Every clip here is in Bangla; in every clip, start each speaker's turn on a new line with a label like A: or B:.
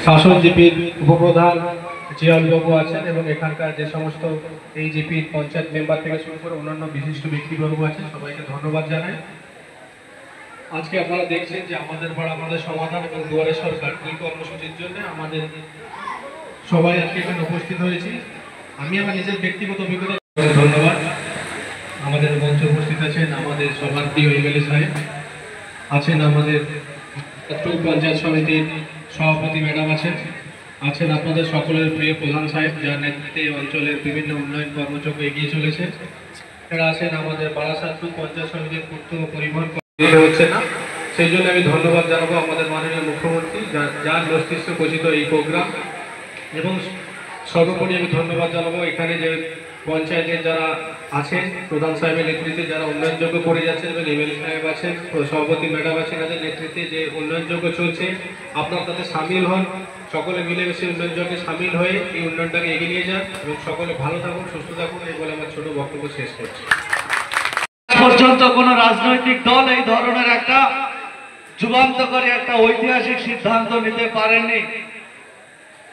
A: শাসন জিপির উপপ্রধান জিয়াউলবাবু আছেন এবং এখানকার যে সমস্ত এই জিপির পঞ্চায়েত মেম্বার থেকে শুরু করে অন্যান্য বিশিষ্ট ব্যক্তিবর্গ আছেন, সবাইকে ধন্যবাদ জানাই। আজকে আপনারা দেখছেন যে আমাদের পাড়া আমাদের সমাধান এবং দুয়ারে সরকার এই কর্মসূচির জন্য আমাদের সবাই আজকে এখানে উপস্থিত হয়েছি। আমি আমার নিজের ব্যক্তিগত অভিজ্ঞতা ধন্যবাদ। আমাদের মঞ্চে উপস্থিত আছেন আমাদের সবার প্রিয় এমএলএ সাহেব, আছেন আমাদের পঞ্চায়েত সমিতির সভাপতি ম্যাডাম আছেন আপনাদের সকলের প্রিয় প্রধান সাহেব, যার নেতৃত্বে অঞ্চলের বিভিন্ন উন্নয়ন কর্মযজ্ঞ এগিয়ে চলেছে। এরা আছেন আমাদের বারাসাত পঞ্চায়েত সমিতির পূর্ত পরিবহন হচ্ছে না, সেই জন্য আমি ধন্যবাদ জানাবো আমাদের মাননীয় মুখ্যমন্ত্রী, যার মস্তিষ্ক পরিচিত এই প্রোগ্রাম। এবং সর্বোপরি আমি ধন্যবাদ জানাবো এখানে যে পঞ্চায়েতের যারা আছেন, প্রধান সাহেবের নেতৃত্বে যারা উন্নয়নযোগ্য করে যাচ্ছেন এবং এমএলএ সাহেব আছেন, সভাপতি ম্যাডাম আছেন, তাদের নেতৃত্বে যে উন্নয়নযোগ্য চলছে, আপনারা তাতে সামিল হন, সকলে মিলেমিশে উন্নয়নযোগ্যে সামিল হয়ে এই উন্নয়নটাকে এগিয়ে নিয়ে যান এবং সকলে ভালো থাকুন, সুস্থ থাকুন, এই বলে আমার ছোট বক্তব্য শেষ করছি।
B: পর্যন্ত কোন রাজনৈতিক দল এই ধরনের একটা যুগান্তকারী একটা ঐতিহাসিক সিদ্ধান্ত নিতে পারেননি।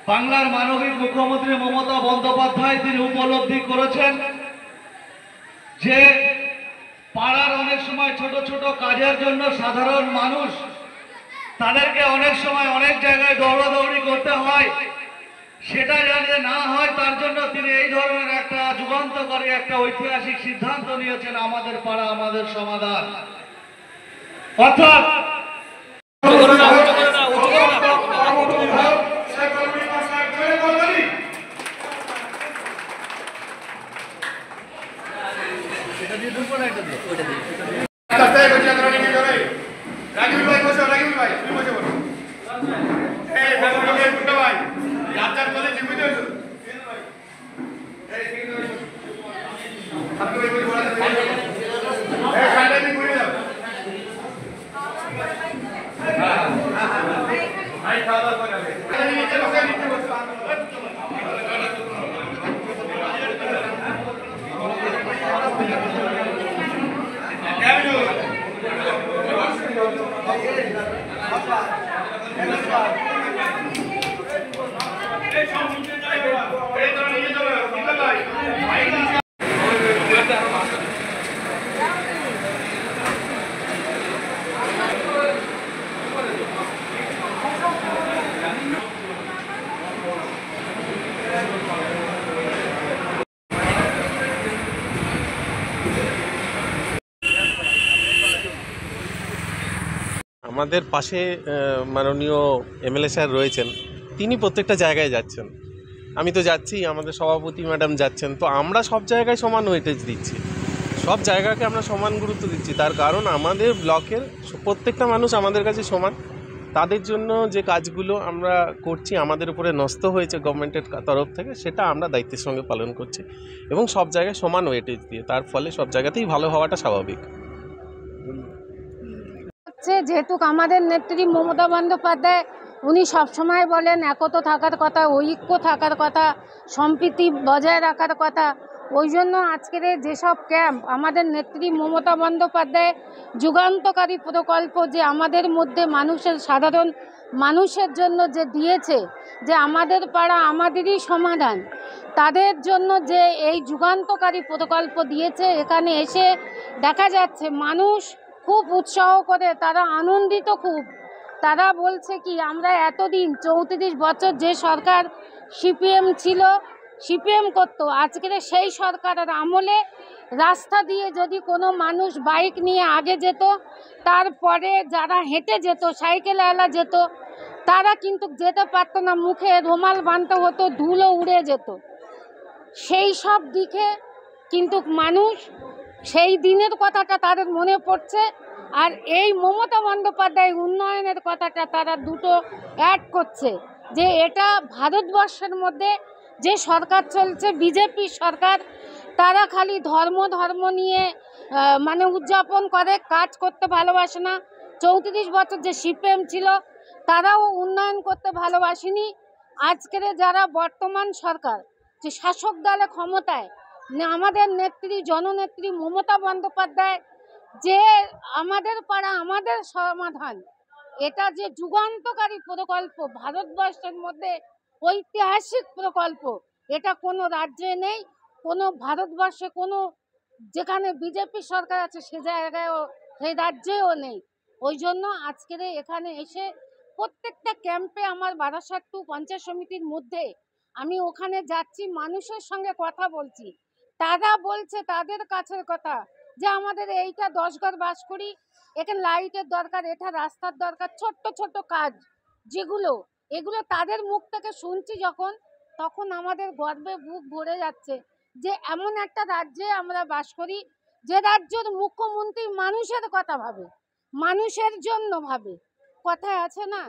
B: বাংলার মানবিক মুখ্যমন্ত্রী মমতা বন্দ্যোপাধ্যায় তিনি উপলব্ধি করেছেন যে পাড়ার অনেক সময় ছোট ছোট কাজের জন্য সাধারণ মানুষ তাদেরকে অনেক সময় অনেক জায়গায় দৌড়াদৌড়ি করতে হয়, সেটা যাতে না হয় তার জন্য তিনি এই ধরনের একটা যুগান্তকারী একটা ঐতিহাসিক সিদ্ধান্ত নিয়েছেন, আমাদের পাড়া আমাদের সমাধান। অর্থাৎ
C: আমাদের পাশে মাননীয় এমএলএ স্যার রয়েছেন, তিনি প্রত্যেকটা জায়গায় যাচ্ছেন, আমি তো যাচ্ছি, আমাদের সভাপতি ম্যাডাম যাচ্ছেন, তো আমরা সব জায়গায় সমান ওয়েটেজ দিচ্ছি, সব জায়গাকে আমরা সমান গুরুত্ব দিচ্ছি। তার কারণ আমাদের ব্লকের প্রত্যেকটা মানুষ আমাদের কাছে সমান, তাদের জন্য যে কাজগুলো আমরা করছি আমাদের উপরে ন্যস্ত হয়েছে গভর্নমেন্টের তরফ থেকে, সেটা আমরা দায়িত্বের সঙ্গে পালন করছি এবং সব জায়গায় সমান ওয়েটেজ দিয়ে, তার ফলে সব জায়গাতেই ভালো হওয়াটা স্বাভাবিক।
D: যেহেতু আমাদের নেত্রী মমতা বন্দ্যোপাধ্যায় উনি সবসময় বলেন একতা থাকার কথা, ঐক্য থাকার কথা, সম্প্রীতি বজায় রাখার কথা, ওই জন্য আজকের যেসব ক্যাম্প আমাদের নেত্রী মমতা বন্দ্যোপাধ্যায় যুগান্তকারী প্রকল্প যে আমাদের মধ্যে মানুষের সাধারণ মানুষের জন্য যে দিয়েছে, যে আমাদের পাড়া আমাদেরই সমাধান, তাদের জন্য যে এই যুগান্তকারী প্রকল্প দিয়েছে, এখানে এসে দেখা যাচ্ছে মানুষ খুব উৎসাহ করে, তারা আনন্দিত খুব। তারা বলছে কি আমরা এতদিন 34 বছর যে সরকার সিপিএম ছিল, সিপিএম করতো, আজকের সেই সরকারের আমলে রাস্তা দিয়ে যদি কোনো মানুষ বাইক নিয়ে আগে যেত, তারপরে যারা হেঁটে যেত, সাইকেলওয়ালা যেত, তারা কিন্তু যেতে পারতো না, মুখে রুমাল বাঁধতে হতো, ধুলো উড়ে যেত। সেই সব দিকে কিন্তু মানুষ সেই দিনের কথাটা তাদের মনে পড়ছে, আর এই মমতা বন্দ্যোপাধ্যায় উন্নয়নের কথাটা তারা দুটো অ্যাড করছে, যে এটা ভারতবর্ষের মধ্যে যে সরকার চলছে বিজেপি সরকার, তারা খালি ধর্ম নিয়ে মানে উদযাপন করে, কাজ করতে ভালোবাসে না। 34 বছর যে সিপিএম ছিল তারাও উন্নয়ন করতে ভালোবাসেনি। আজকের যারা বর্তমান সরকার যে শাসক দলে ক্ষমতায়, আমাদের নেত্রী জননেত্রী মমতা বন্দ্যোপাধ্যায় যে আমাদের পাড়া আমাদের সমাধান, এটা যে যুগান্তকারী প্রকল্প, ভারতবর্ষের মধ্যে ঐতিহাসিক প্রকল্প, এটা কোনো রাজ্যে নেই, কোনো ভারতবর্ষে কোনো যেখানে বিজেপি সরকার আছে সে জায়গায়ও, সেই রাজ্যেও নেই। ওই জন্য আজকের এখানে এসে প্রত্যেকটা ক্যাম্পে আমার বারাসাত টু পঞ্চায়েত সমিতির মধ্যে আমি ওখানে যাচ্ছি, মানুষের সঙ্গে কথা বলছি, তারা বলছে তাদের কাছের কথা যে আমাদের এইটা 10 ঘর বাস করি, এখানে লাইটের দরকার, এটা রাস্তার দরকার, ছোট্ট ছোট্ট কাজ যেগুলো, এগুলো তাদের মুখ থেকে শুনছি যখন, তখন আমাদের গর্বে বুক ভরে যাচ্ছে যে এমন একটা রাজ্যে আমরা বাস করি যে রাজ্যের মুখ্যমন্ত্রী মানুষের কথা ভাবে, মানুষের জন্য ভাবে। কথায় আছে না,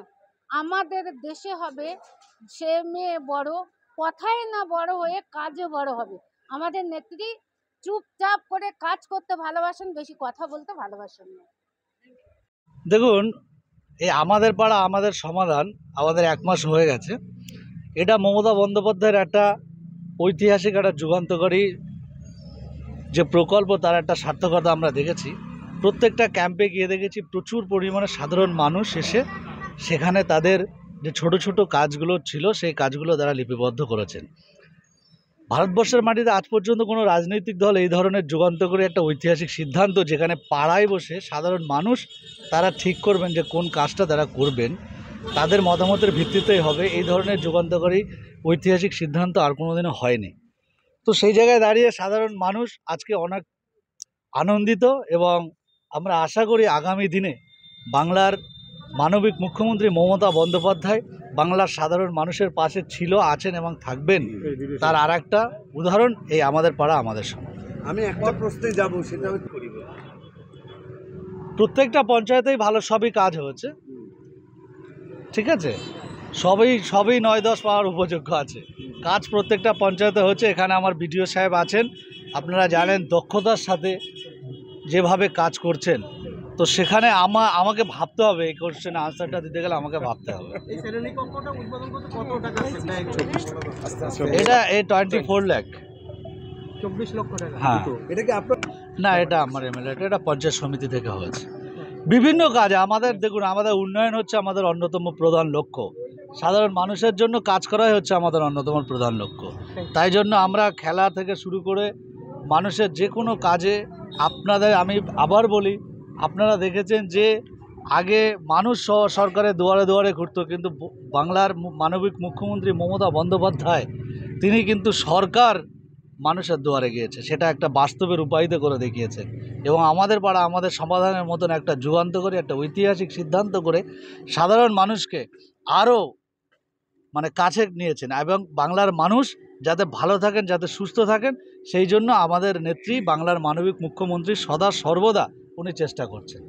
D: আমাদের দেশে হবে সে মেয়ে বড়, কথায় না বড় হয়ে কাজে বড় হবে। আমাদের নেত্রী চুপচাপ করে কাজ করতে ভালোবাসেন, বেশি কথা বলতে ভালোবাসেন না।
B: দেখুন, এই আমাদের পাড়া আমাদের সমাধান আমাদের 1 মাস হয়ে গেছে। এটা মমতা বন্দ্যোপাধ্যায়ের একটা ঐতিহাসিক, একটা যুগান্তকারী যে প্রকল্প, তার একটা সার্থকতা আমরা দেখেছি। প্রত্যেকটা ক্যাম্পে গিয়ে দেখেছি প্রচুর পরিমাণে সাধারণ মানুষ এসে সেখানে তাদের যে ছোট ছোট কাজগুলো ছিল সেই কাজগুলো তারা লিপিবদ্ধ করেছেন। ভারতবর্ষের মাটিতে আজ পর্যন্ত কোনো রাজনৈতিক দল এই ধরনের যুগান্তকারী একটা ঐতিহাসিক সিদ্ধান্ত, যেখানে পাড়ায় বসে সাধারণ মানুষ তারা ঠিক করবেন যে কোন কাজটা তারা করবেন, তাদের মতামতের ভিত্তিতেই হবে, এই ধরনের যুগান্তকারী ঐতিহাসিক সিদ্ধান্ত আর কোনোদিনও হয়নি। তো সেই জায়গায় দাঁড়িয়ে সাধারণ মানুষ আজকে অনেক আনন্দিত, এবং আমরা আশা করি আগামী দিনে বাংলার মানবিক মুখ্যমন্ত্রী মমতা বন্দ্যোপাধ্যায় বাংলার সাধারণ মানুষের পাশে ছিল, আছেন এবং থাকবেন। তার আর একটা উদাহরণ এই আমাদের পাড়া আমাদের সমাজ।
E: আমি একটা প্রশ্নে যাব, সেটা হচ্ছে
B: প্রত্যেকটা পঞ্চায়েতেই ভালো সবই কাজ হয়েছে, ঠিক আছে, সবই 9-10 পাওয়ার উপযোগ্য আছে। কাজ প্রত্যেকটা পঞ্চায়েতে হচ্ছে। এখানে আমার বিডিও সাহেব আছেন, আপনারা জানেন দক্ষতার সাথে যেভাবে কাজ করছেন। তো সেখানে আমাকে ভাবতে হবে, এই কোশ্চেন আনসারটা দিতে গেলে আমাকে ভাবতে হবে। এটা 24 লাখ,
A: 24 লক্ষ টাকা।
B: হ্যাঁ।
E: এটা কি আপনার?
B: না, এটা আমার এমএলএ, এটা পঞ্চায়েত সমিতি থেকে হয়েছে। বিভিন্ন কাজে আমাদের, দেখুন, আমাদের উন্নয়ন হচ্ছে আমাদের অন্যতম প্রধান লক্ষ্য। সাধারণ মানুষের জন্য কাজ করাই হচ্ছে আমাদের অন্যতম প্রধান লক্ষ্য। তাই জন্য আমরা খেলা থেকে শুরু করে মানুষের যে কোনো কাজে, আপনাদের আমি আবার বলি, আপনারা দেখেছেন যে আগে মানুষ সরকারের দুয়ারে দুয়ারে ঘুরতো, কিন্তু বাংলার মানবিক মুখ্যমন্ত্রী মমতা বন্দ্যোপাধ্যায় তিনি কিন্তু সরকার মানুষের দুয়ারে গিয়েছে, সেটা একটা বাস্তবে রূপায়িত করে দেখিয়েছে। এবং আমাদের পাড়া আমাদের সমাধানের মতন একটা যুগান্তকারী একটা ঐতিহাসিক সিদ্ধান্ত করে সাধারণ মানুষকে আরও কাছে নিয়েছেন, এবং বাংলার মানুষ যাতে ভালো থাকেন, যাতে সুস্থ থাকেন, সেই জন্য আমাদের নেত্রী বাংলার মানবিক মুখ্যমন্ত্রী সদা সর্বদা উনি চেষ্টা করছেন।